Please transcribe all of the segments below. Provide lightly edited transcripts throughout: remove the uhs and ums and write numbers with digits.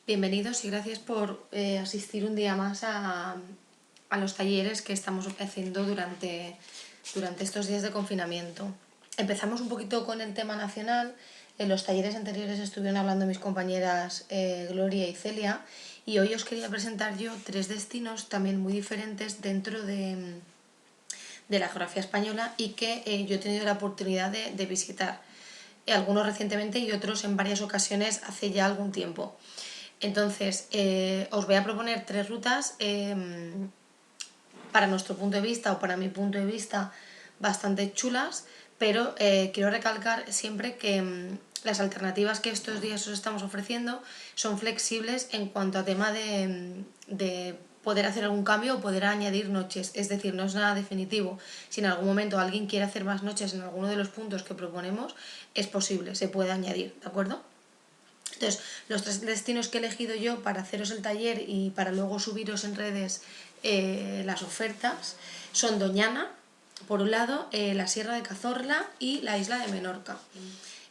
Bienvenidos y gracias por asistir un día más a los talleres que estamos haciendo durante estos días de confinamiento. Empezamos un poquito con el tema nacional. En los talleres anteriores estuvieron hablando mis compañeras Gloria y Celia, y hoy os quería presentar yo 3 destinos también muy diferentes dentro de la geografía española y que yo he tenido la oportunidad de visitar. Algunos recientemente y otros en varias ocasiones hace ya algún tiempo. Entonces, os voy a proponer 3 rutas para nuestro punto de vista o para mi punto de vista bastante chulas, pero quiero recalcar siempre que las alternativas que estos días os estamos ofreciendo son flexibles en cuanto a tema de poder hacer algún cambio o poder añadir noches, es decir, no es nada definitivo. Si en algún momento alguien quiere hacer más noches en alguno de los puntos que proponemos, es posible, se puede añadir, ¿de acuerdo? Entonces, los 3 destinos que he elegido yo para haceros el taller y para luego subiros en redes las ofertas son Doñana, por un lado, la Sierra de Cazorla y la isla de Menorca.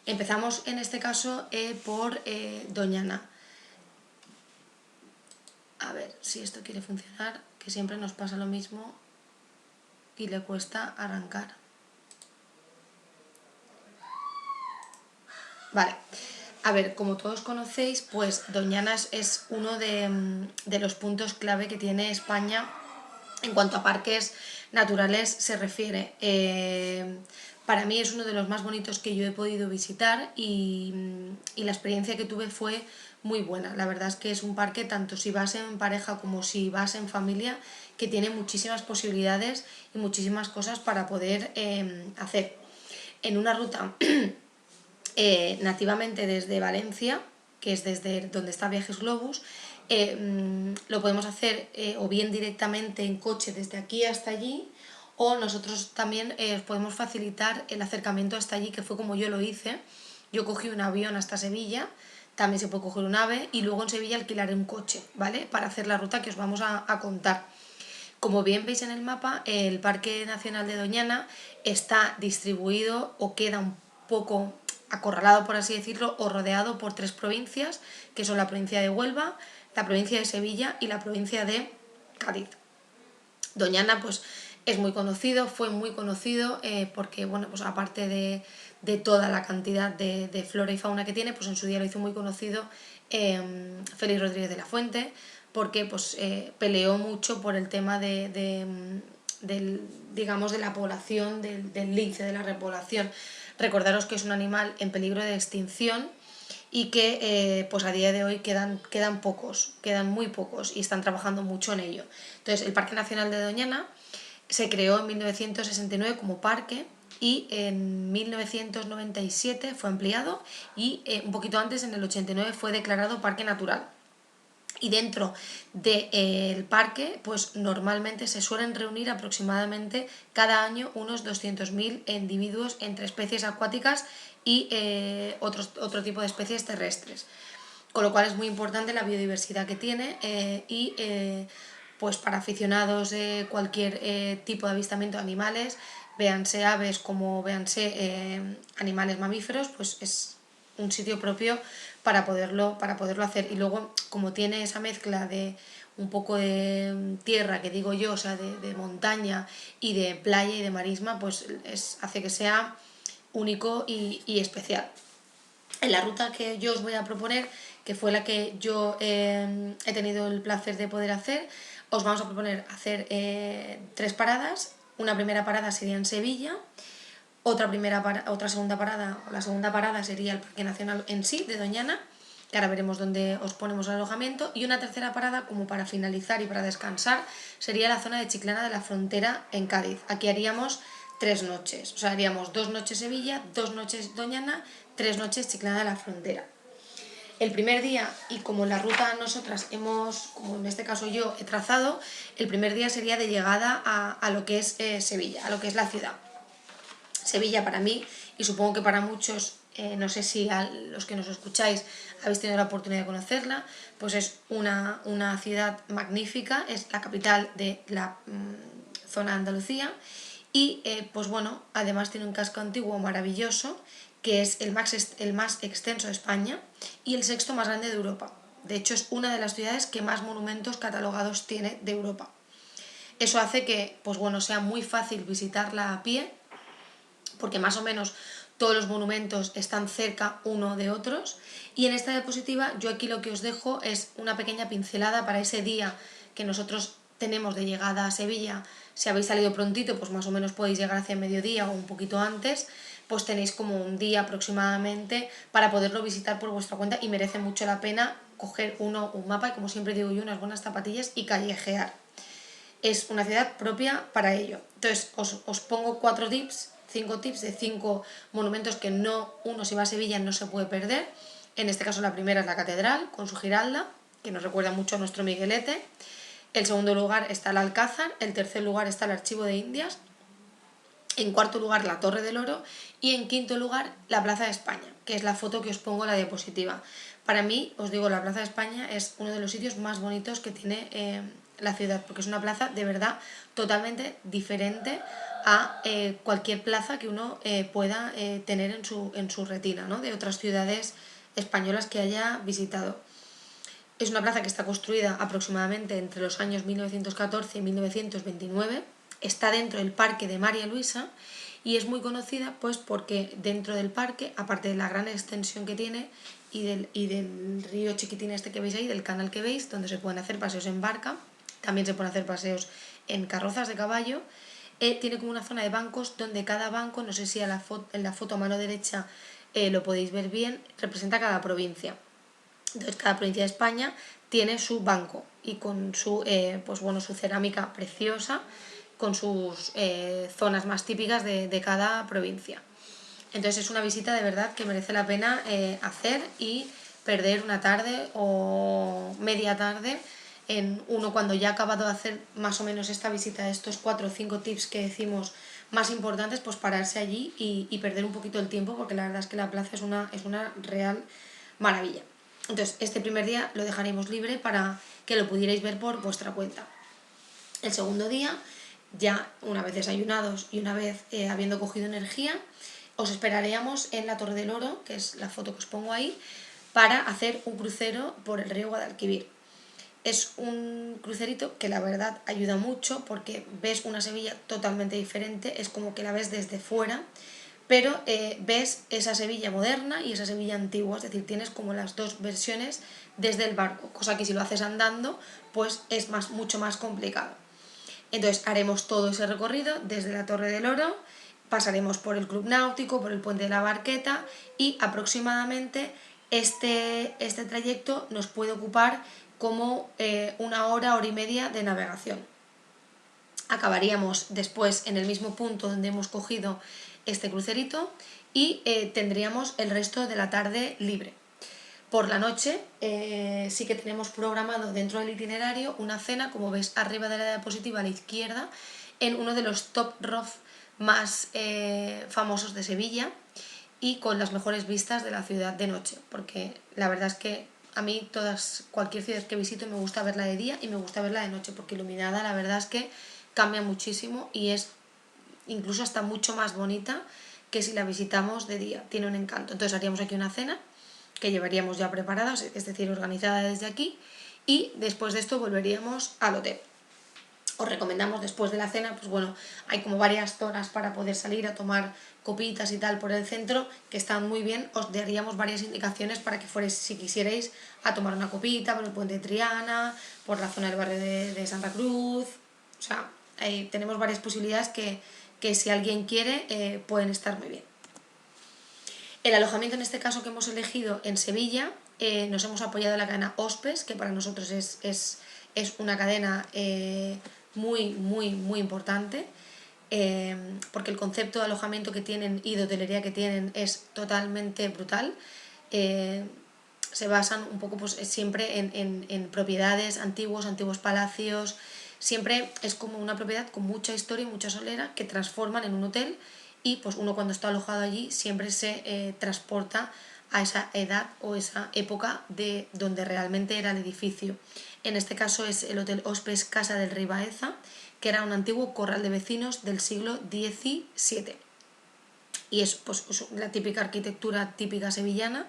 Empezamos en este caso por Doñana. A ver si esto quiere funcionar, que siempre nos pasa lo mismo y le cuesta arrancar. Vale. A ver, como todos conocéis, pues Doñana es uno de los puntos clave que tiene España en cuanto a parques naturales se refiere. Para mí es uno de los más bonitos que yo he podido visitar y la experiencia que tuve fue muy buena. La verdad es que es un parque, tanto si vas en pareja como si vas en familia, que tiene muchísimas posibilidades y muchísimas cosas para poder hacer. En una ruta nativamente desde Valencia, que es desde donde está Viajes Globus, lo podemos hacer o bien directamente en coche desde aquí hasta allí, o nosotros también podemos facilitar el acercamiento hasta allí, que fue como yo lo hice. Yo cogí un avión hasta Sevilla, también se puede coger un AVE, y luego en Sevilla alquilaré un coche, ¿vale? Para hacer la ruta que os vamos a contar. Como bien veis en el mapa, el Parque Nacional de Doñana está distribuido o queda un poco acorralado, por así decirlo, o rodeado por 3 provincias, que son la provincia de Huelva, la provincia de Sevilla y la provincia de Cádiz. Doñana pues es muy conocido, fue muy conocido porque, bueno, pues aparte de toda la cantidad de flora y fauna que tiene, pues en su día lo hizo muy conocido Félix Rodríguez de la Fuente, porque pues peleó mucho por el tema digamos, de la población, del lince, de la repoblación. Recordaros que es un animal en peligro de extinción y que pues a día de hoy quedan pocos, quedan muy pocos, y están trabajando mucho en ello. Entonces, el Parque Nacional de Doñana se creó en 1969 como parque y en 1997 fue ampliado y un poquito antes, en el 89, fue declarado parque natural. Y dentro del parque, pues normalmente se suelen reunir aproximadamente cada año unos 200.000 individuos entre especies acuáticas y otro tipo de especies terrestres. Con lo cual es muy importante la biodiversidad que tiene y pues para aficionados de cualquier tipo de avistamiento de animales, véanse aves como véanse animales mamíferos, pues es un sitio propio para poderlo hacer. Y luego, como tiene esa mezcla de un poco de tierra, que digo yo, o sea, de montaña y de playa y de marisma, pues hace que sea único y especial. En la ruta que yo os voy a proponer, que fue la que yo he tenido el placer de poder hacer, os vamos a proponer hacer 3 paradas. Una primera parada sería en Sevilla, otra segunda parada, la segunda parada sería el Parque Nacional en sí, de Doñana, que ahora veremos dónde os ponemos el alojamiento, y una tercera parada, como para finalizar y para descansar, sería la zona de Chiclana de la Frontera en Cádiz. Aquí haríamos 3 noches, o sea, haríamos 2 noches Sevilla, 2 noches Doñana, 3 noches Chiclana de la Frontera. El primer día, y como la ruta nosotras como en este caso yo he trazado, el primer día sería de llegada a lo que es Sevilla, a lo que es la ciudad. Sevilla, para mí, y supongo que para muchos, no sé si a los que nos escucháis habéis tenido la oportunidad de conocerla, pues es una ciudad magnífica, es la capital de la zona de Andalucía, y pues bueno, además tiene un casco antiguo maravilloso, que es el más extenso de España y el 6.º más grande de Europa. De hecho, es una de las ciudades que más monumentos catalogados tiene de Europa. Eso hace que, pues bueno, sea muy fácil visitarla a pie, porque más o menos todos los monumentos están cerca uno de otros. Y en esta diapositiva yo aquí lo que os dejo es una pequeña pincelada para ese día que nosotros tenemos de llegada a Sevilla. Si habéis salido prontito, pues más o menos podéis llegar hacia mediodía o un poquito antes, pues tenéis como un día aproximadamente para poderlo visitar por vuestra cuenta, y merece mucho la pena coger un mapa y, como siempre digo yo, unas buenas zapatillas y callejear. Es una ciudad propia para ello. Entonces os pongo 5 tips de 5 monumentos que uno si va a Sevilla no se puede perder. En este caso la primera es la catedral con su giralda, que nos recuerda mucho a nuestro Miguelete. En segundo lugar está el Alcázar. En tercer lugar está el Archivo de Indias. En cuarto lugar la Torre del Oro. Y en quinto lugar la Plaza de España, que es la foto que os pongo en la diapositiva. Para mí, os digo, la Plaza de España es uno de los sitios más bonitos que tiene la ciudad, porque es una plaza de verdad totalmente diferente a cualquier plaza que uno pueda tener en su retina, ¿no? De otras ciudades españolas que haya visitado. Es una plaza que está construida aproximadamente entre los años 1914 y 1929. Está dentro del Parque de María Luisa y es muy conocida pues porque dentro del parque, aparte de la gran extensión que tiene y del río chiquitín este que veis ahí, del canal que veis, donde se pueden hacer paseos en barca, también se pueden hacer paseos en carrozas de caballo. Tiene como una zona de bancos donde cada banco, no sé si en la foto a mano derecha lo podéis ver bien, representa cada provincia. Entonces cada provincia de España tiene su banco y con pues bueno, su cerámica preciosa, con sus zonas más típicas de cada provincia. Entonces es una visita de verdad que merece la pena hacer y perder una tarde o media tarde en uno cuando ya ha acabado de hacer más o menos esta visita de estos 4 o 5 tips que decimos más importantes, pues pararse allí y perder un poquito el tiempo, porque la verdad es que la plaza es una real maravilla. Entonces este primer día lo dejaremos libre para que lo pudierais ver por vuestra cuenta. El segundo día, ya una vez desayunados y una vez habiendo cogido energía, os esperaríamos en la Torre del Oro, que es la foto que os pongo ahí, para hacer un crucero por el río Guadalquivir. Es un crucerito que la verdad ayuda mucho porque ves una Sevilla totalmente diferente, es como que la ves desde fuera, pero ves esa Sevilla moderna y esa Sevilla antigua, es decir, tienes como las dos versiones desde el barco, cosa que si lo haces andando pues es mucho más complicado. Entonces haremos todo ese recorrido desde la Torre del Oro, pasaremos por el Club Náutico, por el Puente de la Barqueta, y aproximadamente este trayecto nos puede ocupar como una hora y media de navegación. Acabaríamos después en el mismo punto donde hemos cogido este crucerito y tendríamos el resto de la tarde libre. Por la noche sí que tenemos programado dentro del itinerario una cena, como veis arriba de la diapositiva a la izquierda, en uno de los top roofs más famosos de Sevilla y con las mejores vistas de la ciudad de noche, porque la verdad es que a mí cualquier ciudad que visito me gusta verla de día y me gusta verla de noche, porque iluminada la verdad es que cambia muchísimo y es incluso hasta mucho más bonita que si la visitamos de día, tiene un encanto. Entonces haríamos aquí una cena que llevaríamos ya preparada, es decir, organizada desde aquí, y después de esto volveríamos al hotel. Os recomendamos después de la cena, pues bueno, hay como varias zonas para poder salir a tomar copitas y tal por el centro que están muy bien. Os daríamos varias indicaciones para que fuerais, si quisierais, a tomar una copita por el puente de Triana, por la zona del barrio de Santa Cruz. O sea, tenemos varias posibilidades que si alguien quiere pueden estar muy bien. El alojamiento en este caso que hemos elegido en Sevilla, nos hemos apoyado en la cadena Hospes, que para nosotros es una cadena muy, muy, muy importante, porque el concepto de alojamiento que tienen y de hotelería que tienen es totalmente brutal. Se basan un poco pues, siempre en propiedades antiguos palacios. Siempre es como una propiedad con mucha historia y mucha solera que transforman en un hotel, y pues uno cuando está alojado allí siempre se transporta a esa edad o esa época de donde realmente era el edificio. En este caso es el Hotel Hospes Casa del Rey Baeza, que era un antiguo corral de vecinos del siglo XVII. Y es pues, la típica arquitectura típica sevillana,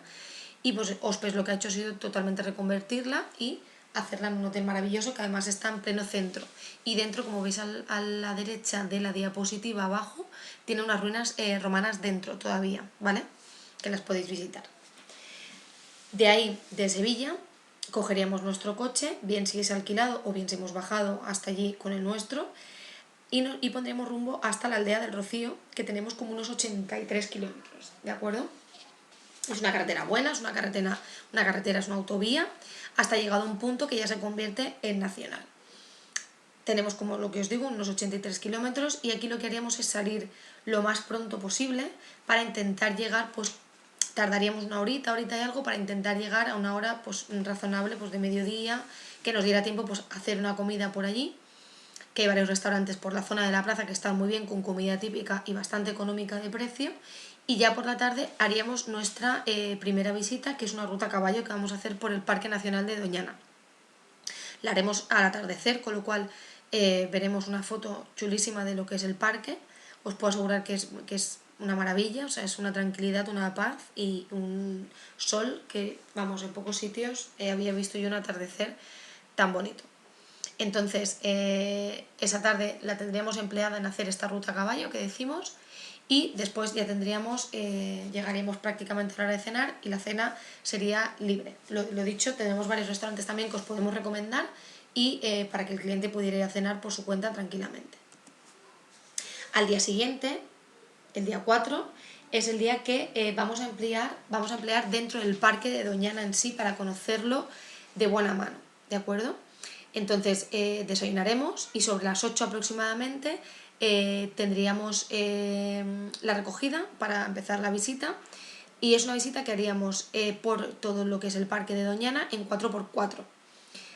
y pues Ospes lo que ha hecho ha sido totalmente reconvertirla y hacerla en un hotel maravilloso que además está en pleno centro. Y dentro, como veis a la derecha de la diapositiva abajo, tiene unas ruinas romanas dentro todavía, ¿vale? Que las podéis visitar. De ahí, de Sevilla, cogeríamos nuestro coche, bien si es alquilado o bien si hemos bajado hasta allí con el nuestro, y pondríamos rumbo hasta la aldea del Rocío, que tenemos como unos 83 kilómetros, ¿de acuerdo? Es una carretera buena, es una carretera, es una autovía, hasta llegado a un punto que ya se convierte en nacional. Tenemos, como lo que os digo, unos 83 kilómetros, y aquí lo que haríamos es salir lo más pronto posible para intentar llegar, pues tardaríamos una horita y algo para intentar llegar a una hora pues razonable, pues de mediodía, que nos diera tiempo pues hacer una comida por allí, que hay varios restaurantes por la zona de la plaza que están muy bien, con comida típica y bastante económica de precio. Y ya por la tarde haríamos nuestra primera visita, que es una ruta a caballo que vamos a hacer por el Parque Nacional de Doñana. La haremos al atardecer, con lo cual veremos una foto chulísima de lo que es el parque. Os puedo asegurar que es una maravilla, o sea, es una tranquilidad, una paz y un sol que, vamos, en pocos sitios había visto yo un atardecer tan bonito. Entonces, esa tarde la tendríamos empleada en hacer esta ruta a caballo que decimos, y después ya llegaríamos prácticamente a la hora de cenar, y la cena sería libre. Lo dicho, tenemos varios restaurantes también que os podemos recomendar, y para que el cliente pudiera ir a cenar por su cuenta tranquilamente. Al día siguiente, el día 4, es el día que vamos a emplear dentro del parque de Doñana en sí, para conocerlo de buena mano, ¿de acuerdo? Entonces desayunaremos, y sobre las 8 aproximadamente tendríamos la recogida para empezar la visita, y es una visita que haríamos por todo lo que es el parque de Doñana en 4x4,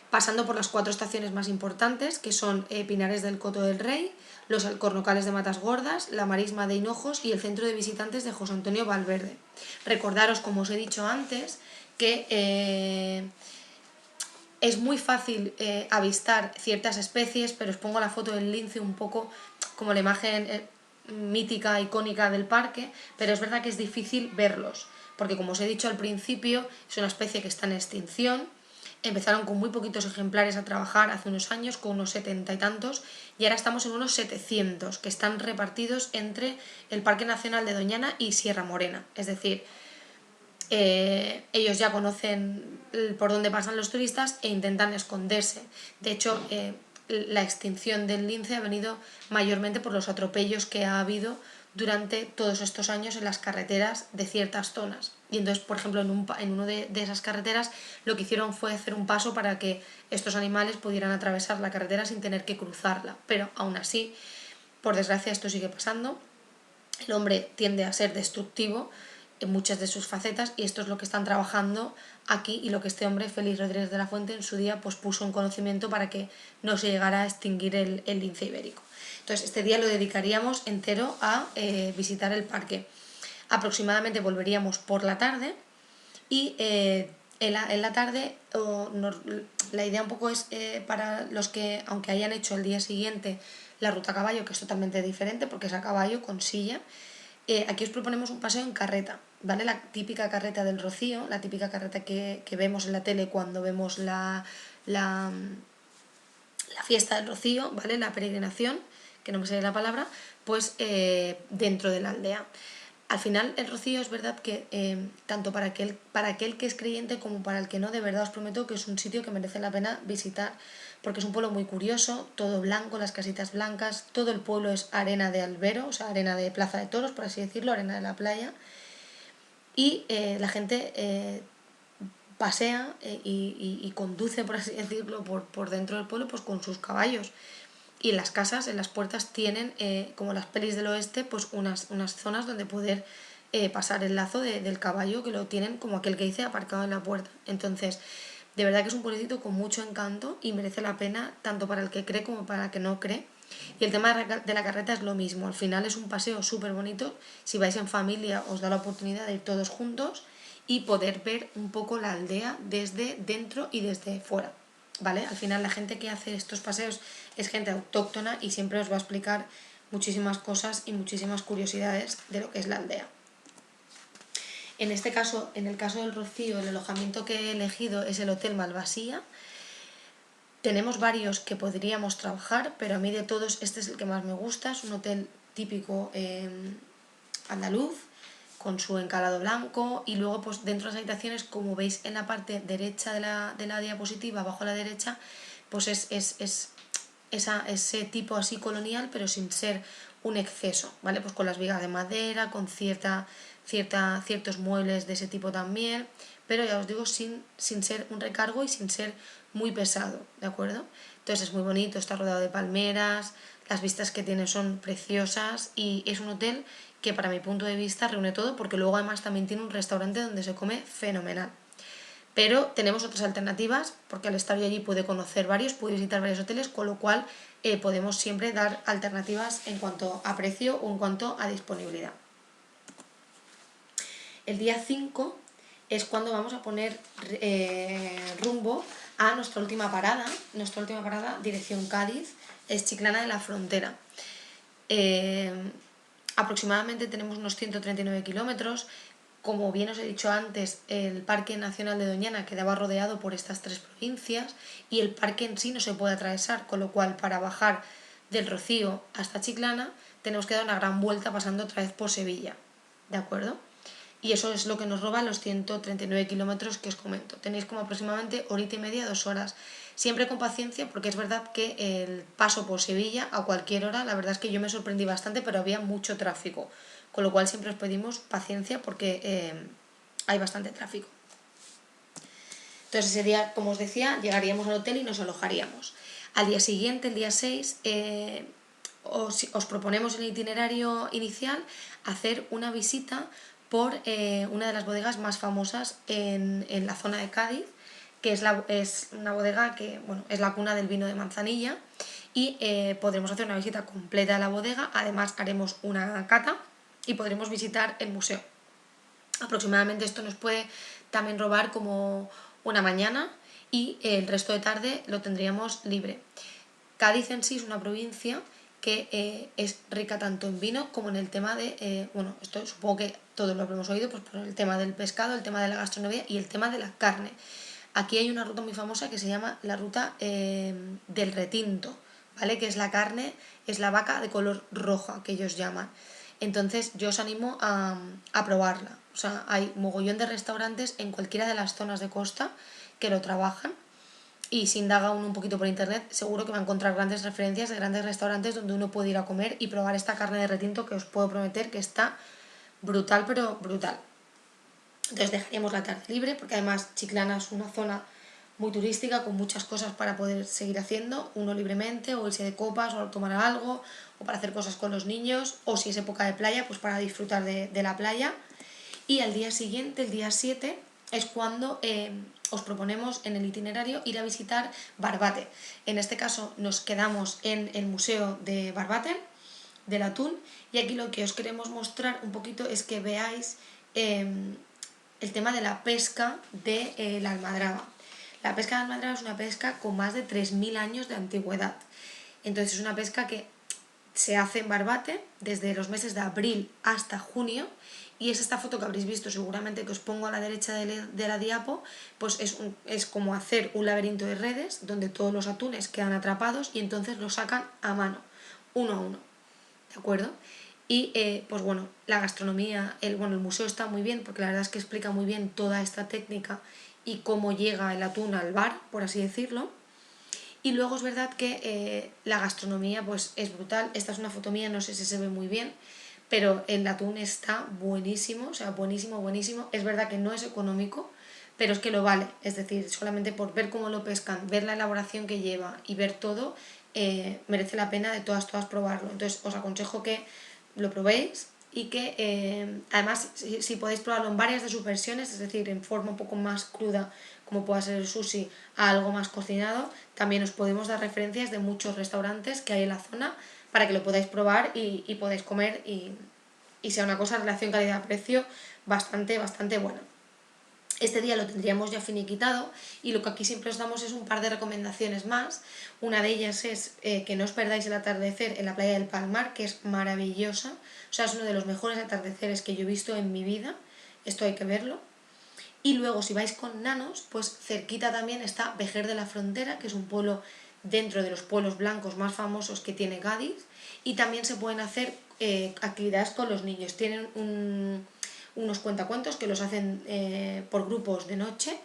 pasando por las 4 estaciones más importantes, que son Pinares del Coto del Rey, los Alcornocales de Matas Gordas, la Marisma de Hinojos y el centro de visitantes de José Antonio Valverde. Recordaros, como os he dicho antes, que es muy fácil avistar ciertas especies, pero os pongo la foto del lince un poco como la imagen mítica, icónica del parque, pero es verdad que es difícil verlos, porque como os he dicho al principio, es una especie que está en extinción. Empezaron con muy poquitos ejemplares a trabajar hace unos años, con unos 70 y tantos, y ahora estamos en unos 700, que están repartidos entre el Parque Nacional de Doñana y Sierra Morena. Es decir, ellos ya conocen por dónde pasan los turistas e intentan esconderse. De hecho, la extinción del lince ha venido mayormente por los atropellos que ha habido durante todos estos años en las carreteras de ciertas zonas. Y entonces, por ejemplo, en una de esas carreteras lo que hicieron fue hacer un paso para que estos animales pudieran atravesar la carretera sin tener que cruzarla. Pero aún así, por desgracia, esto sigue pasando. El hombre tiende a ser destructivo en muchas de sus facetas, y esto es lo que están trabajando aquí, y lo que este hombre, Félix Rodríguez de la Fuente, en su día pues puso en conocimiento para que no se llegara a extinguir el lince ibérico. Entonces este día lo dedicaríamos entero a visitar el parque. Aproximadamente volveríamos por la tarde, y en la tarde la idea un poco es para los que, aunque hayan hecho el día siguiente la ruta a caballo, que es totalmente diferente porque es a caballo con silla, aquí os proponemos un paseo en carreta, ¿vale? La típica carreta del Rocío, la típica carreta que vemos en la tele cuando vemos la fiesta del Rocío, ¿vale? La peregrinación, que no me sale la palabra, pues dentro de la aldea. Al final el Rocío es verdad que tanto para aquel que es creyente como para el que no, de verdad os prometo que es un sitio que merece la pena visitar, porque es un pueblo muy curioso, todo blanco, las casitas blancas, todo el pueblo es arena de albero, o sea, arena de plaza de toros, por así decirlo, arena de la playa, y la gente pasea y conduce, por así decirlo, por dentro del pueblo, pues con sus caballos. Y en las casas, en las puertas, tienen, como las pelis del oeste, pues unas zonas donde poder pasar el lazo del caballo, que lo tienen como aquel que dice aparcado en la puerta. Entonces, de verdad que es un pueblecito con mucho encanto y merece la pena tanto para el que cree como para el que no cree. Y el tema de la carreta es lo mismo. Al final es un paseo súper bonito. Si vais en familia os da la oportunidad de ir todos juntos y poder ver un poco la aldea desde dentro y desde fuera, ¿vale? Al final la gente que hace estos paseos es gente autóctona y siempre os va a explicar muchísimas cosas y muchísimas curiosidades de lo que es la aldea. En este caso, en el caso del Rocío, el alojamiento que he elegido es el Hotel Malvasía. Tenemos varios que podríamos trabajar, pero a mí de todos este es el que más me gusta. Es un hotel típico andaluz, con su encalado blanco, y luego pues dentro de las habitaciones, como veis en la parte derecha de la diapositiva, abajo a la derecha, pues es ese tipo así colonial, pero sin ser un exceso, ¿vale? Pues con las vigas de madera, con ciertos muebles de ese tipo también, pero ya os digo, sin ser un recargo y sin ser muy pesado, ¿de acuerdo? Entonces es muy bonito, está rodeado de palmeras, las vistas que tiene son preciosas y es un hotel que para mi punto de vista reúne todo, porque luego además también tiene un restaurante donde se come fenomenal. Pero tenemos otras alternativas, porque al estar yo allí puede conocer varios, puede visitar varios hoteles, con lo cual podemos siempre dar alternativas en cuanto a precio o en cuanto a disponibilidad. El día 5 es cuando vamos a poner rumbo a nuestra última parada, dirección Cádiz, es Chiclana de la Frontera. Aproximadamente tenemos unos 139 kilómetros. Como bien os he dicho antes, el Parque Nacional de Doñana quedaba rodeado por estas 3 provincias y el parque en sí no se puede atravesar, con lo cual para bajar del Rocío hasta Chiclana tenemos que dar una gran vuelta pasando otra vez por Sevilla, ¿de acuerdo? Y eso es lo que nos roba los 139 kilómetros que os comento. Tenéis como aproximadamente horita y media, 2 horas. Siempre con paciencia, porque es verdad que el paso por Sevilla a cualquier hora, la verdad es que yo me sorprendí bastante, pero había mucho tráfico. Con lo cual siempre os pedimos paciencia porque hay bastante tráfico. Entonces ese día, como os decía, llegaríamos al hotel y nos alojaríamos. Al día siguiente, el día 6, os proponemos en el itinerario inicial hacer una visita por una de las bodegas más famosas en la zona de Cádiz, que es una bodega que bueno, es la cuna del vino de Manzanilla, y podremos hacer una visita completa a la bodega. Además haremos una cata y podremos visitar el museo. Aproximadamente esto nos puede también robar como una mañana y el resto de tarde lo tendríamos libre. Cádiz en sí es una provincia que es rica tanto en vino como en el tema de, bueno, esto supongo que todos lo habremos oído, pues por el tema del pescado, el tema de la gastronomía y el tema de la carne. Aquí hay una ruta muy famosa que se llama la ruta del retinto, ¿vale? Que es la carne, es la vaca de color roja, que ellos llaman. Entonces yo os animo a probarla. O sea, hay mogollón de restaurantes en cualquiera de las zonas de costa que lo trabajan, y si indaga uno un poquito por internet seguro que va a encontrar grandes referencias de grandes restaurantes donde uno puede ir a comer y probar esta carne de retinto, que os puedo prometer que está brutal, pero brutal. Entonces dejaríamos la tarde libre, porque además Chiclana es una zona muy turística con muchas cosas para poder seguir haciendo, uno libremente, o irse de copas, o tomar algo, o para hacer cosas con los niños, o si es época de playa, pues para disfrutar de la playa. Y al día siguiente, el día 7, es cuando os proponemos en el itinerario ir a visitar Barbate. En este caso nos quedamos en el Museo de Barbate, del atún, y aquí lo que os queremos mostrar un poquito es que veáis el tema de la pesca de la almadraba. La pesca de almadraba es una pesca con más de 3.000 años de antigüedad. Entonces es una pesca que se hace en Barbate desde los meses de abril hasta junio, y es esta foto que habréis visto seguramente, que os pongo a la derecha de la diapo, pues es como hacer un laberinto de redes donde todos los atunes quedan atrapados y entonces los sacan a mano, uno a uno, ¿de acuerdo? Y pues bueno, la gastronomía, el museo está muy bien porque la verdad es que explica muy bien toda esta técnica y cómo llega el atún al bar, por así decirlo. Y luego es verdad que la gastronomía pues es brutal. Esta es una foto mía, no sé si se ve muy bien, pero el atún está buenísimo, o sea, buenísimo, buenísimo. Es verdad que no es económico, pero es que lo vale. Es decir, solamente por ver cómo lo pescan, ver la elaboración que lleva y ver todo, merece la pena de todas probarlo. Entonces os aconsejo que lo probéis y que además si podéis probarlo en varias de sus versiones, es decir, en forma un poco más cruda como pueda ser el sushi, a algo más cocinado, también os podemos dar referencias de muchos restaurantes que hay en la zona para que lo podáis probar y podáis comer y sea una cosa relación calidad-precio bastante, bastante buena. Este día lo tendríamos ya finiquitado y lo que aquí siempre os damos es un par de recomendaciones más. Una de ellas es que no os perdáis el atardecer en la playa del Palmar, que es maravillosa. O sea, es uno de los mejores atardeceres que yo he visto en mi vida. esto hay que verlo. Y luego si vais con nanos, pues cerquita también está Vejer de la Frontera, que es un pueblo dentro de los pueblos blancos más famosos que tiene Cádiz, y también se pueden hacer actividades con los niños. Tienen unos cuentacuentos que los hacen por grupos de noche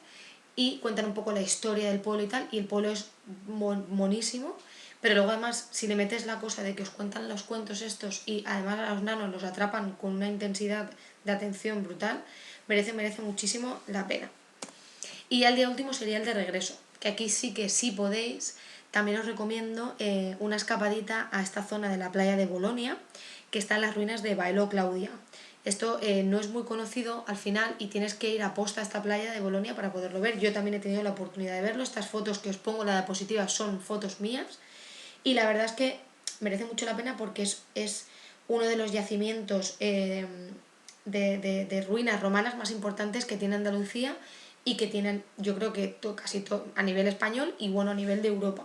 y cuentan un poco la historia del pueblo y tal, y el pueblo es monísimo, pero luego además si le metes la cosa de que os cuentan los cuentos estos y además a los nanos los atrapan con una intensidad de atención brutal, merece muchísimo la pena. Y ya el día último sería el de regreso, que aquí sí que sí podéis. También os recomiendo una escapadita a esta zona de la playa de Bolonia, que está en las ruinas de Baelo Claudia. Esto no es muy conocido al final y tienes que ir a posta a esta playa de Bolonia para poderlo ver. Yo también he tenido la oportunidad de verlo. Estas fotos que os pongo, la diapositiva, son fotos mías. Y la verdad es que merece mucho la pena porque es uno de los yacimientos de ruinas romanas más importantes que tiene Andalucía y que tienen, yo creo que casi todo a nivel español y bueno, a nivel de Europa.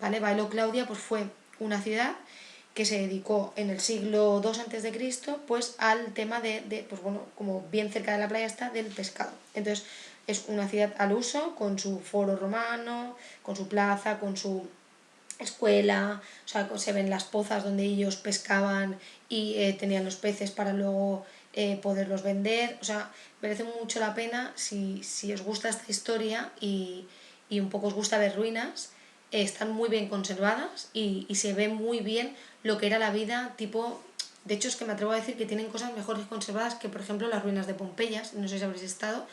¿Vale? Bailo Claudia pues fue una ciudad que se dedicó en el siglo II a.C. pues al tema pues bueno, como bien cerca de la playa está, del pescado. Entonces es una ciudad al uso, con su foro romano, con su plaza, con su escuela, o sea, se ven las pozas donde ellos pescaban y tenían los peces para luego poderlos vender. O sea, merece mucho la pena si os gusta esta historia y un poco os gusta ver ruinas. Están muy bien conservadas y se ve muy bien lo que era la vida tipo. De hecho, es que me atrevo a decir que tienen cosas mejores conservadas que, por ejemplo, las ruinas de Pompeya, no sé si habréis estado,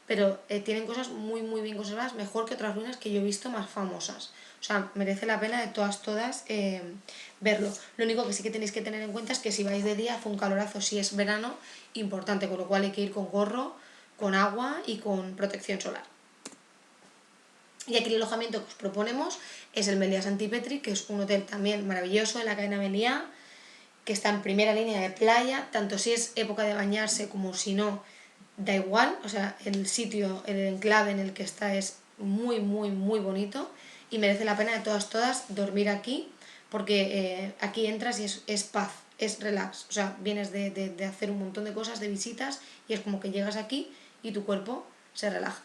pero tienen cosas muy bien conservadas, mejor que otras ruinas que yo he visto más famosas. O sea, merece la pena de todas verlo. Lo único que sí que tenéis que tener en cuenta es que si vais de día hace un calorazo, si es verano, importante, con lo cual hay que ir con gorro, con agua y con protección solar. Y aquí el alojamiento que os proponemos es el Meliá Santipetri, que es un hotel también maravilloso en la cadena Meliá, que está en primera línea de playa, tanto si es época de bañarse como si no, da igual, o sea, el sitio, el enclave en el que está es muy bonito y merece la pena de todas dormir aquí, porque aquí entras y es paz, es relax, o sea, vienes de hacer un montón de cosas, de visitas, y es como que llegas aquí y tu cuerpo se relaja.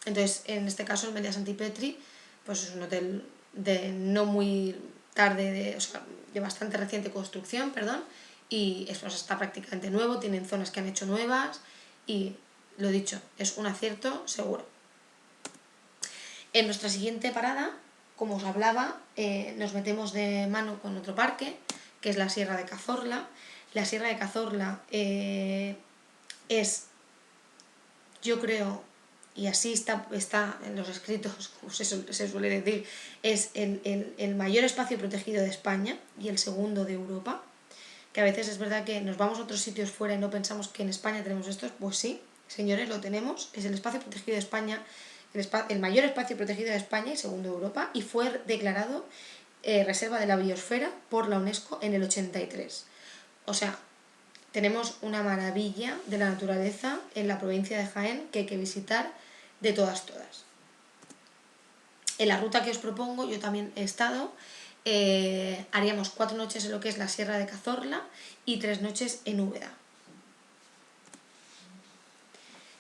Entonces, en este caso, el Meliá Santipetri, pues es un hotel de no muy tarde, o sea, de bastante reciente construcción, perdón, y pues, está prácticamente nuevo, tienen zonas que han hecho nuevas y, lo dicho, es un acierto seguro. En nuestra siguiente parada, como os hablaba, nos metemos de mano con otro parque, que es la Sierra de Cazorla. La Sierra de Cazorla es, yo creo, y así está en los escritos, como se suele decir, es el mayor espacio protegido de España y el segundo de Europa, que a veces es verdad que nos vamos a otros sitios fuera y no pensamos que en España tenemos esto. Pues sí, señores, lo tenemos, es el espacio protegido de España, el mayor espacio protegido de España y segundo de Europa, y fue declarado Reserva de la Biosfera por la UNESCO en el 83. O sea, tenemos una maravilla de la naturaleza en la provincia de Jaén que hay que visitar de todas. En la ruta que os propongo yo también he estado, haríamos 4 noches en lo que es la Sierra de Cazorla y 3 noches en Úbeda.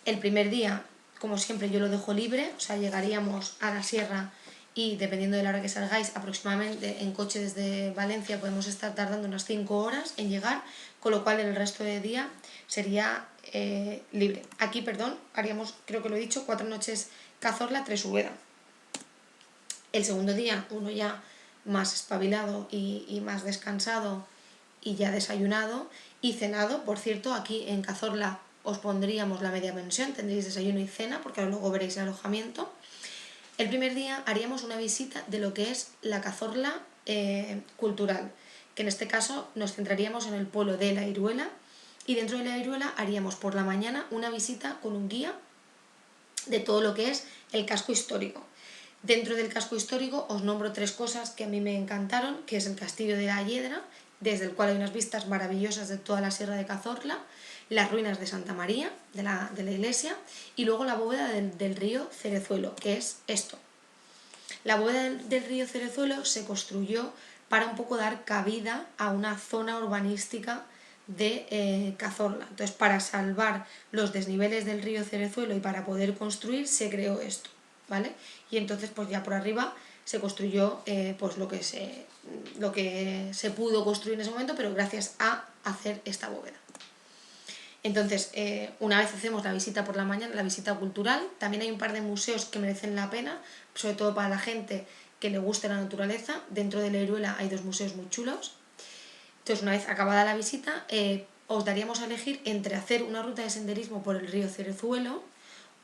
El primer día, como siempre, yo lo dejo libre, o sea, llegaríamos a la sierra y dependiendo de la hora que salgáis, aproximadamente en coche desde Valencia podemos estar tardando unas 5 horas en llegar, con lo cual el resto del día sería libre. Aquí, perdón, haríamos, creo que lo he dicho, 4 noches Cazorla, 3 Úbeda. El segundo día, uno ya más espabilado y más descansado y ya desayunado y cenado. Por cierto, aquí en Cazorla os pondríamos la media pensión, tendréis desayuno y cena, porque luego veréis el alojamiento. El primer día haríamos una visita de lo que es la Cazorla cultural, que en este caso nos centraríamos en el pueblo de La Iruela, y dentro de La Iruela haríamos por la mañana una visita con un guía de todo lo que es el casco histórico. Dentro del casco histórico os nombro 3 cosas que a mí me encantaron, que es el Castillo de la Hiedra, desde el cual hay unas vistas maravillosas de toda la Sierra de Cazorla, las ruinas de Santa María, de la iglesia, y luego la bóveda del río Cerezuelo, que es esto. La bóveda del río Cerezuelo se construyó para un poco dar cabida a una zona urbanística de Cazorla. Entonces, para salvar los desniveles del río Cerezuelo y para poder construir, se creó esto, ¿vale? Y entonces, pues ya por arriba se construyó pues lo que se pudo construir en ese momento, pero gracias a hacer esta bóveda. Entonces, una vez hacemos la visita por la mañana, la visita cultural, también hay un par de museos que merecen la pena, sobre todo para la gente que le guste la naturaleza. Dentro de la Iruela hay 2 museos muy chulos. Entonces, una vez acabada la visita, os daríamos a elegir entre hacer una ruta de senderismo por el río Cerezuelo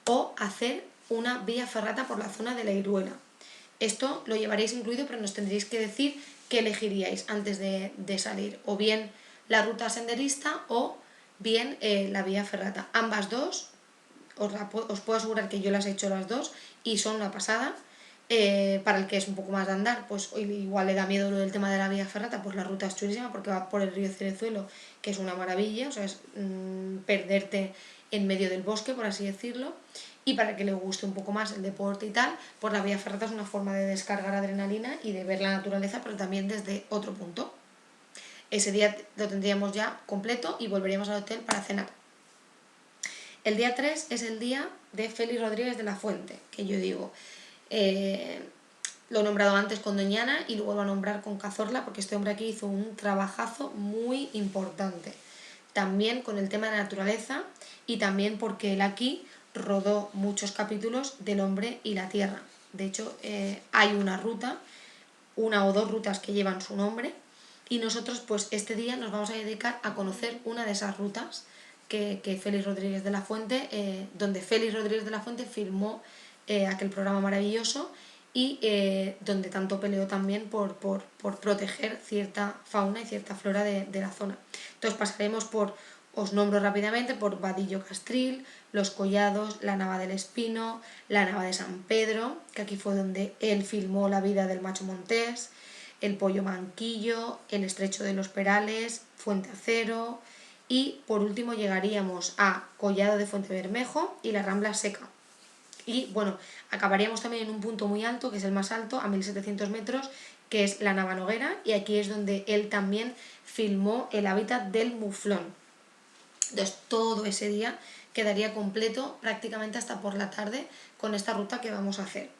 o hacer una vía ferrata por la zona de la Iruela. Esto lo llevaréis incluido, pero nos tendréis que decir qué elegiríais antes de salir, o bien la ruta senderista o bien la vía ferrata. Ambas dos, os puedo asegurar que yo las he hecho las dos y son una pasada. Para el que es un poco más de andar, pues igual le da miedo lo del tema de la vía ferrata, pues la ruta es chulísima porque va por el río Cerezuelo, que es una maravilla, o sea, es perderte en medio del bosque, por así decirlo. Y para el que le guste un poco más el deporte y tal, pues la vía ferrata es una forma de descargar adrenalina y de ver la naturaleza, pero también desde otro punto. Ese día lo tendríamos ya completo y volveríamos al hotel para cenar. El día 3 es el día de Félix Rodríguez de la Fuente, que yo digo, lo he nombrado antes con Doñana y lo vuelvo a nombrar con Cazorla porque este hombre aquí hizo un trabajazo muy importante. También con el tema de la naturaleza y también porque él aquí rodó muchos capítulos del hombre y la tierra. De hecho, hay una ruta, una o 2 rutas que llevan su nombre y nosotros pues este día nos vamos a dedicar a conocer una de esas rutas que Félix Rodríguez de la Fuente, donde Félix Rodríguez de la Fuente filmó aquel programa maravilloso y donde tanto peleó también por proteger cierta fauna y cierta flora de la zona. Entonces pasaremos por, os nombro rápidamente, por Vadillo Castril, Los Collados, la Nava del Espino, la Nava de San Pedro, que aquí fue donde él filmó la vida del macho montés, el Pollo Manquillo, el Estrecho de los Perales, Fuente Acero y por último llegaríamos a Collado de Fuente Bermejo y la Rambla Seca. Y bueno, acabaríamos también en un punto muy alto, que es el más alto, a 1700 metros, que es la Navanoguera, y aquí es donde él también filmó el hábitat del muflón. Entonces todo ese día quedaría completo prácticamente hasta por la tarde con esta ruta que vamos a hacer.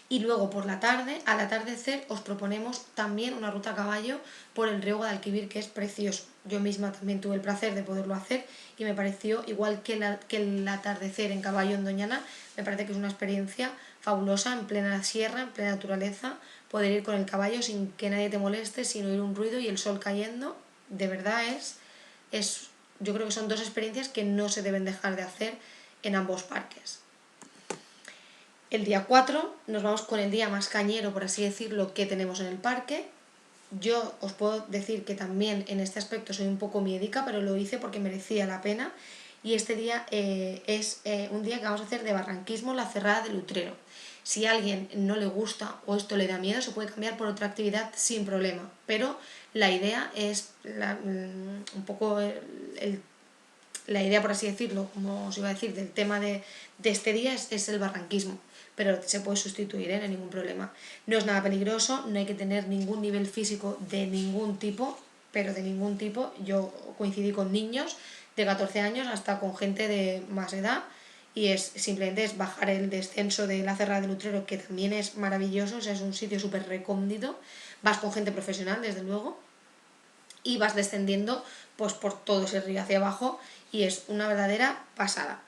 Y luego por la tarde, al atardecer, os proponemos también una ruta a caballo por el río Guadalquivir, que es precioso. Yo misma también tuve el placer de poderlo hacer y me pareció, igual que el atardecer en caballo en Doñana, me parece que es una experiencia fabulosa, en plena sierra, en plena naturaleza, poder ir con el caballo sin que nadie te moleste, sin oír un ruido y el sol cayendo. De verdad yo creo que son 2 experiencias que no se deben dejar de hacer en ambos parques. El día 4 nos vamos con el día más cañero, por así decirlo, que tenemos en el parque. Yo os puedo decir que también en este aspecto soy un poco miedica, pero lo hice porque merecía la pena. Y este día es un día que vamos a hacer de barranquismo la Cerrada del Utrero. Si a alguien no le gusta o esto le da miedo, se puede cambiar por otra actividad sin problema. Pero la idea es un poco la idea, por así decirlo, como os iba a decir, del tema de este día es el barranquismo, pero se puede sustituir, no hay ningún problema. No es nada peligroso, no hay que tener ningún nivel físico de ningún tipo, pero de ningún tipo. Yo coincidí con niños de 14 años hasta con gente de más edad y simplemente es bajar el descenso de la Cerrada del Utrero, que también es maravilloso, o sea, es un sitio súper recóndito, vas con gente profesional, desde luego, y vas descendiendo pues por todo ese río hacia abajo y es una verdadera pasada.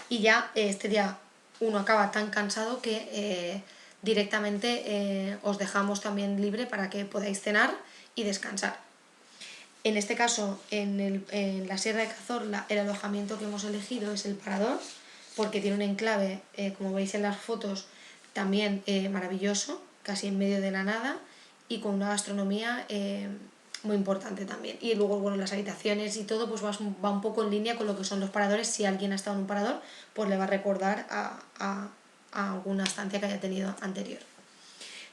Y ya este día uno acaba tan cansado que directamente os dejamos también libre para que podáis cenar y descansar. En este caso, en la Sierra de Cazorla, el alojamiento que hemos elegido es el Parador, porque tiene un enclave, como veis en las fotos, también maravilloso, casi en medio de la nada, y con una gastronomía muy importante también. Y luego, bueno, las habitaciones y todo pues va un poco en línea con lo que son los paradores. Si alguien ha estado en un parador, pues le va a recordar a alguna estancia que haya tenido anterior.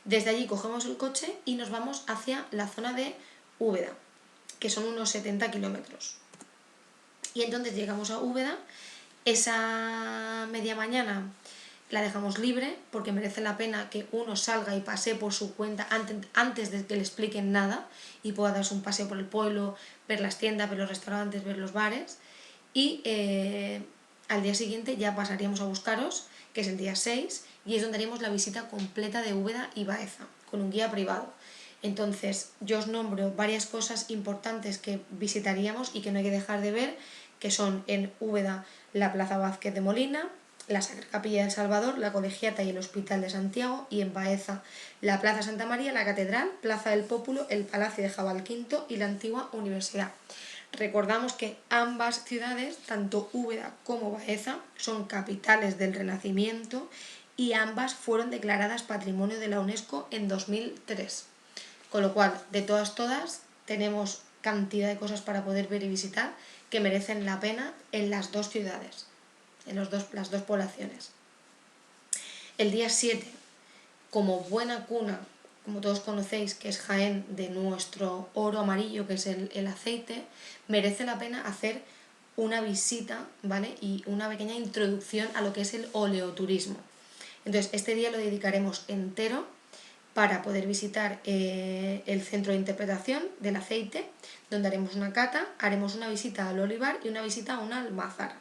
Desde allí cogemos el coche y nos vamos hacia la zona de Úbeda, que son unos 70 kilómetros. Y entonces llegamos a Úbeda, esa media mañana la dejamos libre porque merece la pena que uno salga y pasee por su cuenta antes de que le expliquen nada y pueda darse un paseo por el pueblo, ver las tiendas, ver los restaurantes, ver los bares. Y al día siguiente ya pasaríamos a buscaros, que es el día 6, y es donde haríamos la visita completa de Úbeda y Baeza, con un guía privado. Entonces, yo os nombro varias cosas importantes que visitaríamos y que no hay que dejar de ver, que son en Úbeda la Plaza Vázquez de Molina, la Sacra Capilla del Salvador, la Colegiata y el Hospital de Santiago, y en Baeza la Plaza Santa María, la Catedral, Plaza del Pópulo, el Palacio de Jabalquinto y la antigua Universidad. Recordamos que ambas ciudades, tanto Úbeda como Baeza, son capitales del Renacimiento y ambas fueron declaradas Patrimonio de la UNESCO en 2003. Con lo cual, de todas, tenemos cantidad de cosas para poder ver y visitar que merecen la pena en las dos ciudades, en las dos poblaciones. El día 7, como buena cuna, como todos conocéis, que es Jaén, de nuestro oro amarillo, que es el aceite, merece la pena hacer una visita, ¿vale? Y una pequeña introducción a lo que es el oleoturismo. Entonces, este día lo dedicaremos entero para poder visitar el centro de interpretación del aceite, donde haremos una cata, haremos una visita al olivar y una visita a una almazara.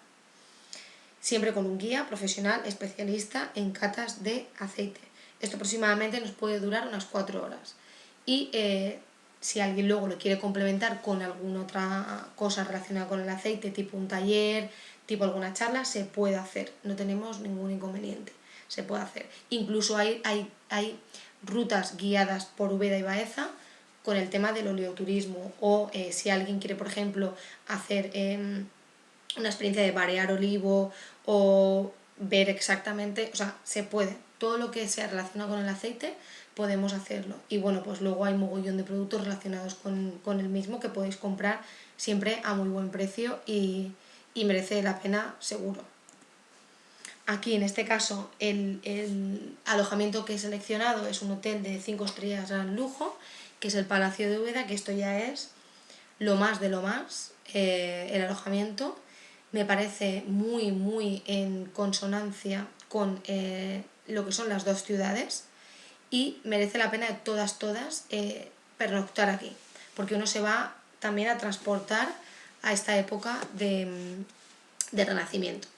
Siempre con un guía profesional especialista en catas de aceite. Esto aproximadamente nos puede durar unas 4 horas. Y si alguien luego lo quiere complementar con alguna otra cosa relacionada con el aceite, tipo un taller, tipo alguna charla, se puede hacer. No tenemos ningún inconveniente. Se puede hacer. Incluso hay rutas guiadas por Úbeda y Baeza con el tema del oleoturismo. O si alguien quiere, por ejemplo, hacer una experiencia de barear olivo o ver exactamente, o sea, se puede. Todo lo que sea relacionado con el aceite podemos hacerlo. Y bueno, pues luego hay mogollón de productos relacionados con el mismo que podéis comprar siempre a muy buen precio y merece la pena seguro. Aquí en este caso el alojamiento que he seleccionado es un hotel de 5 estrellas gran lujo, que es el Palacio de Úbeda, que esto ya es lo más de lo más, el alojamiento. Me parece muy en consonancia con lo que son las dos ciudades y merece la pena de todas pernoctar aquí, porque uno se va también a transportar a esta época de Renacimiento.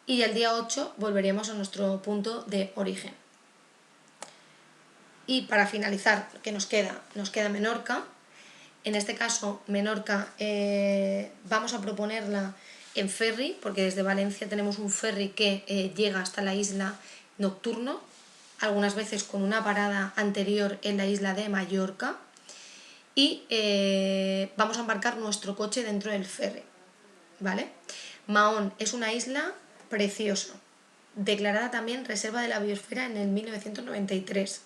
Y el día 8 volveremos a nuestro punto de origen. Y para finalizar, ¿qué nos queda? Nos queda Menorca. En este caso, Menorca vamos a proponerla en ferry, porque desde Valencia tenemos un ferry que llega hasta la isla nocturno, algunas veces con una parada anterior en la isla de Mallorca, y vamos a embarcar nuestro coche dentro del ferry, ¿vale? Mahón es una isla preciosa, declarada también Reserva de la Biosfera en el 1993.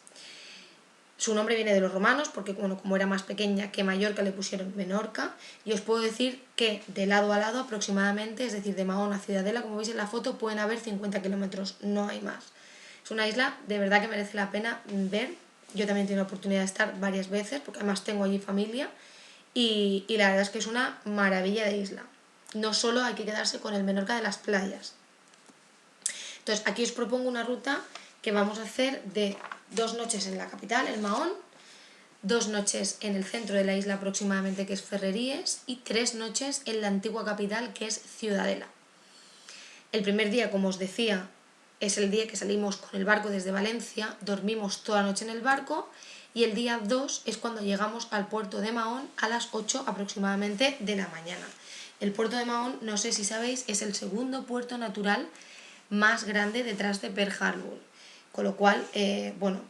Su nombre viene de los romanos, porque bueno, como era más pequeña que Mallorca le pusieron Menorca, y os puedo decir que de lado a lado aproximadamente, es decir, de Mahón a Ciudadela, como veis en la foto, pueden haber 50 kilómetros, no hay más. Es una isla de verdad que merece la pena ver. Yo también he tenido la oportunidad de estar varias veces, porque además tengo allí familia, y la verdad es que es una maravilla de isla. No solo hay que quedarse con el Menorca de las playas. Entonces aquí os propongo una ruta que vamos a hacer de 2 noches en la capital, en Mahón, 2 noches en el centro de la isla aproximadamente, que es Ferreríes, y 3 noches en la antigua capital, que es Ciudadela. El primer día, como os decía, es el día que salimos con el barco desde Valencia, dormimos toda la noche en el barco, y el día 2 es cuando llegamos al puerto de Mahón a las 8 aproximadamente de la mañana. El puerto de Mahón, no sé si sabéis, es el segundo puerto natural más grande detrás de Pearl Harbor, con lo cual, bueno,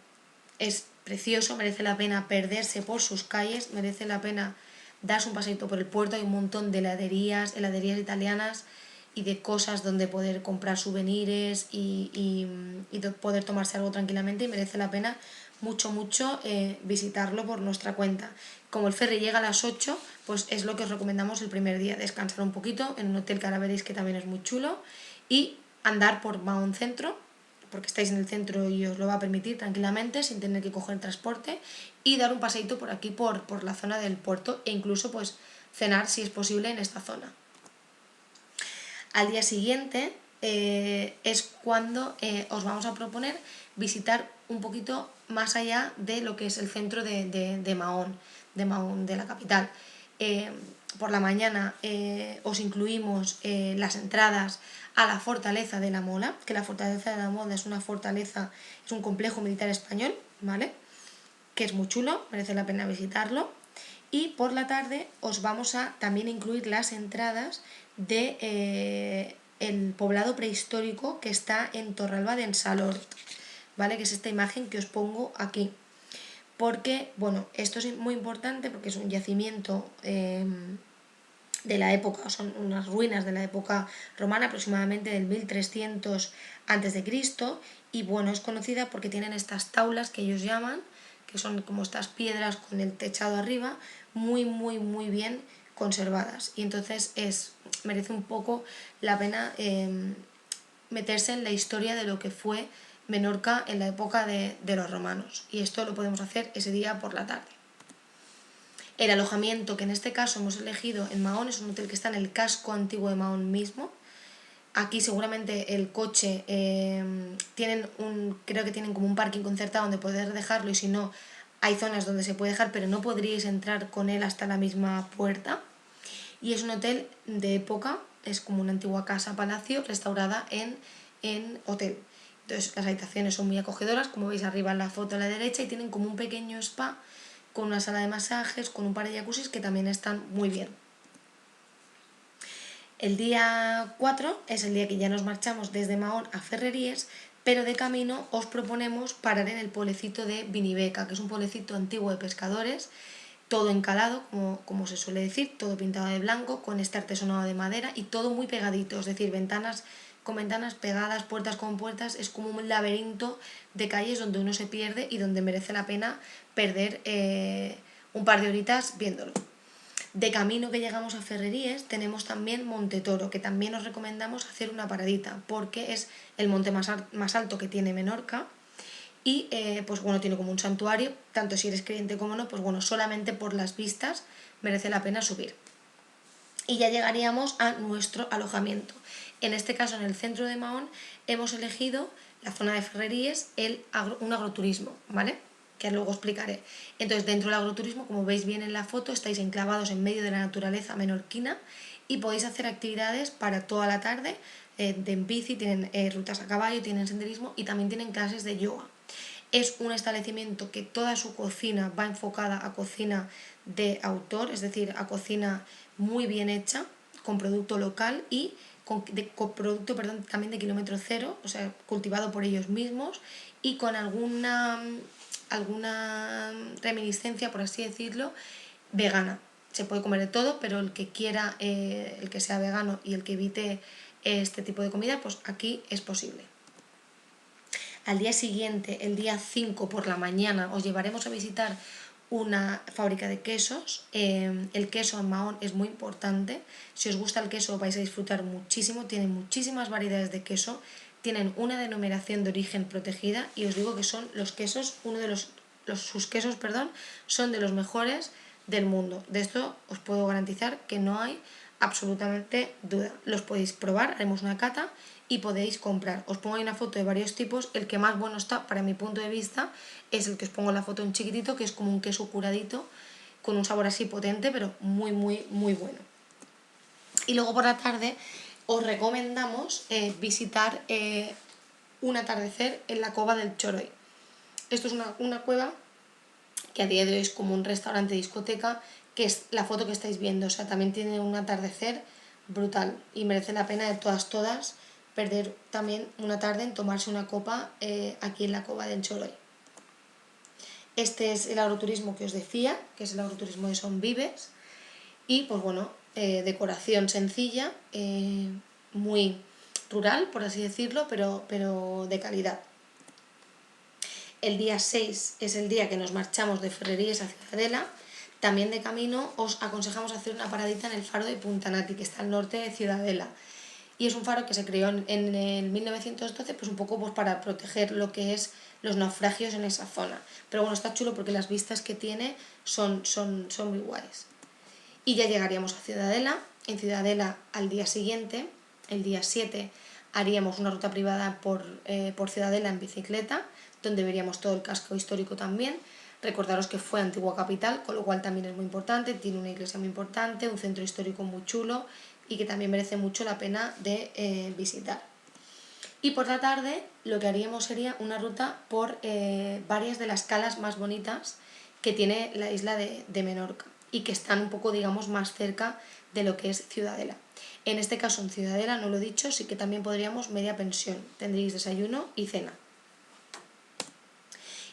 es precioso, merece la pena perderse por sus calles, merece la pena darse un paseito por el puerto. Hay un montón de heladerías italianas y de cosas donde poder comprar souvenirs y poder tomarse algo tranquilamente, y merece la pena mucho visitarlo por nuestra cuenta. Como el ferry llega a las 8, pues es lo que os recomendamos el primer día, descansar un poquito en un hotel que ahora veréis que también es muy chulo, y andar por Mahón Centro, porque estáis en el centro y os lo va a permitir tranquilamente sin tener que coger transporte, y dar un paseito por aquí por la zona del puerto, e incluso pues cenar si es posible en esta zona. Al día siguiente es cuando os vamos a proponer visitar un poquito más allá de lo que es el centro de Mahón, de la capital. Por la mañana os incluimos las entradas a la Fortaleza de la Mola, que la Fortaleza de la Mola es una fortaleza, es un complejo militar español, ¿vale? Que es muy chulo, merece la pena visitarlo. Y por la tarde os vamos a también incluir las entradas de el poblado prehistórico que está en Torralba de Ensalort, ¿vale? Que es esta imagen que os pongo aquí. Porque, bueno, esto es muy importante porque es un yacimiento de la época, son unas ruinas de la época romana, aproximadamente del 1300 a.C. Y bueno, es conocida porque tienen estas taulas que ellos llaman, que son como estas piedras con el techado arriba, muy bien conservadas. Y entonces merece un poco la pena meterse en la historia de lo que fue Menorca en la época de los romanos. Y esto lo podemos hacer ese día por la tarde. El alojamiento que en este caso hemos elegido en Mahón es un hotel que está en el casco antiguo de Mahón mismo. Aquí seguramente el coche creo que tienen como un parking concertado donde poder dejarlo, y si no, hay zonas donde se puede dejar, pero no podríais entrar con él hasta la misma puerta. Y es un hotel de época, es como una antigua casa palacio restaurada en hotel. Entonces las habitaciones son muy acogedoras, como veis arriba en la foto a la derecha, y tienen como un pequeño spa con una sala de masajes, con un par de jacuzzis que también están muy bien. El día 4 es el día que ya nos marchamos desde Mahón a Ferreries, pero de camino os proponemos parar en el pueblecito de Vinibeca, que es un pueblecito antiguo de pescadores, todo encalado, como se suele decir, todo pintado de blanco, con este artesonado de madera y todo muy pegadito, es decir, ventanas con ventanas pegadas, puertas con puertas, es como un laberinto de calles donde uno se pierde y donde merece la pena perder un par de horitas viéndolo. De camino que llegamos a Ferreries tenemos también Monte Toro, que también os recomendamos hacer una paradita, porque es el monte más alto que tiene Menorca. Y pues bueno, tiene como un santuario, tanto si eres creyente como no, pues bueno, solamente por las vistas merece la pena subir. Y ya llegaríamos a nuestro alojamiento. En este caso, en el centro de Mahón, hemos elegido la zona de Ferreries, un agroturismo, ¿vale? Que luego explicaré. Entonces, dentro del agroturismo, como veis bien en la foto, estáis enclavados en medio de la naturaleza menorquina y podéis hacer actividades para toda la tarde en bici, tienen rutas a caballo, tienen senderismo y también tienen clases de yoga. Es un establecimiento que toda su cocina va enfocada a cocina de autor, es decir, a cocina muy bien hecha, con producto local y con producto también de kilómetro cero, o sea, cultivado por ellos mismos y con alguna reminiscencia, por así decirlo, vegana. Se puede comer de todo, pero el que quiera, el que sea vegano y el que evite este tipo de comida, pues aquí es posible. Al día siguiente, el día 5 por la mañana, os llevaremos a visitar una fábrica de quesos. El queso en Mahón es muy importante. Si os gusta el queso vais a disfrutar muchísimo. Tienen muchísimas variedades de queso. Tienen una denominación de origen protegida y os digo que son los quesos, sus quesos, son de los mejores del mundo. De esto os puedo garantizar que no hay absolutamente duda. Los podéis probar, haremos una cata y podéis comprar. Os pongo ahí una foto de varios tipos. El que más bueno está, para mi punto de vista, es el que os pongo en la foto en chiquitito, que es como un queso curadito, con un sabor así potente, pero muy bueno. Y luego por la tarde os recomendamos visitar un atardecer en la Cova del Choroy. Esto es una cueva que a día de hoy es como un restaurante discoteca, que es la foto que estáis viendo. O sea, también tiene un atardecer brutal y merece la pena de todas perder también una tarde en tomarse una copa aquí en la Cova del Choroy. Este es el agroturismo que os decía, que es el agroturismo de Son Vives. Y pues bueno, decoración sencilla, muy rural, por así decirlo, pero de calidad. El día 6 es el día que nos marchamos de Ferreries a Ciudadela. También de camino os aconsejamos hacer una paradita en el faro de Punta Nati, que está al norte de Ciudadela. Y es un faro que se creó en el 1912, pues un poco pues para proteger lo que es los naufragios en esa zona. Pero bueno, está chulo porque las vistas que tiene son muy guays. Y ya llegaríamos a Ciudadela. En Ciudadela al día siguiente, el día 7, haríamos una ruta privada por Ciudadela en bicicleta, donde veríamos todo el casco histórico también. Recordaros que fue antigua capital, con lo cual también es muy importante, tiene una iglesia muy importante, un centro histórico muy chulo y que también merece mucho la pena de visitar. Y por la tarde lo que haríamos sería una ruta por varias de las calas más bonitas que tiene la isla de Menorca y que están un poco, digamos, más cerca de lo que es Ciudadela. En este caso en Ciudadela, no lo he dicho, sí que también podríamos media pensión, tendréis desayuno y cena.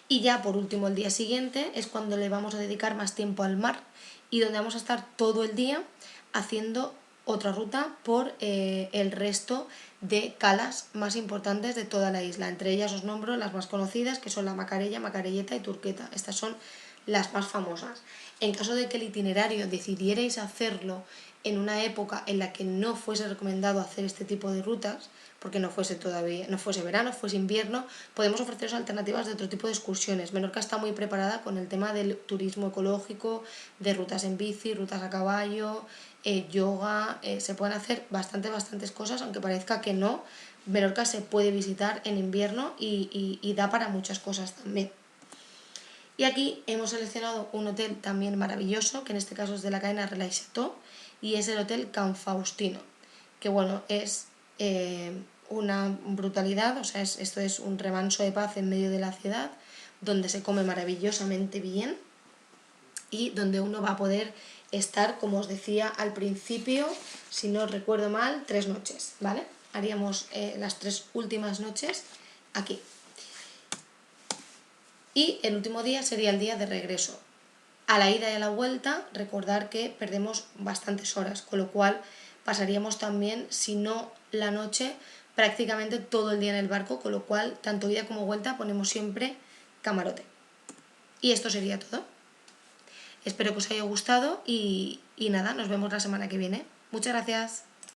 Y ya por último el día siguiente es cuando le vamos a dedicar más tiempo al mar y donde vamos a estar todo el día haciendo otra ruta por el resto de calas más importantes de toda la isla. Entre ellas os nombro las más conocidas, que son la Macarella, Macarelleta y Turqueta. Estas son las más famosas. En caso de que el itinerario decidierais hacerlo en una época en la que no fuese recomendado hacer este tipo de rutas, porque no fuese verano, fuese invierno, podemos ofreceros alternativas de otro tipo de excursiones. Menorca está muy preparada con el tema del turismo ecológico, de rutas en bici, rutas a caballo, yoga, se pueden hacer bastantes cosas, aunque parezca que no. Menorca se puede visitar en invierno y da para muchas cosas también. Y aquí hemos seleccionado un hotel también maravilloso, que en este caso es de la cadena Relais Chateau, y es el Hotel Can Faustino, que bueno, es una brutalidad, o sea, esto es un remanso de paz en medio de la ciudad, donde se come maravillosamente bien y donde uno va a poder estar, como os decía al principio, si no recuerdo mal, 3 noches, ¿vale? Haríamos las 3 últimas noches aquí. Y el último día sería el día de regreso. A la ida y a la vuelta, recordar que perdemos bastantes horas, con lo cual pasaríamos también, si no la noche, prácticamente todo el día en el barco, con lo cual, tanto ida como vuelta, ponemos siempre camarote. Y esto sería todo. Espero que os haya gustado y nada, nos vemos la semana que viene. Muchas gracias.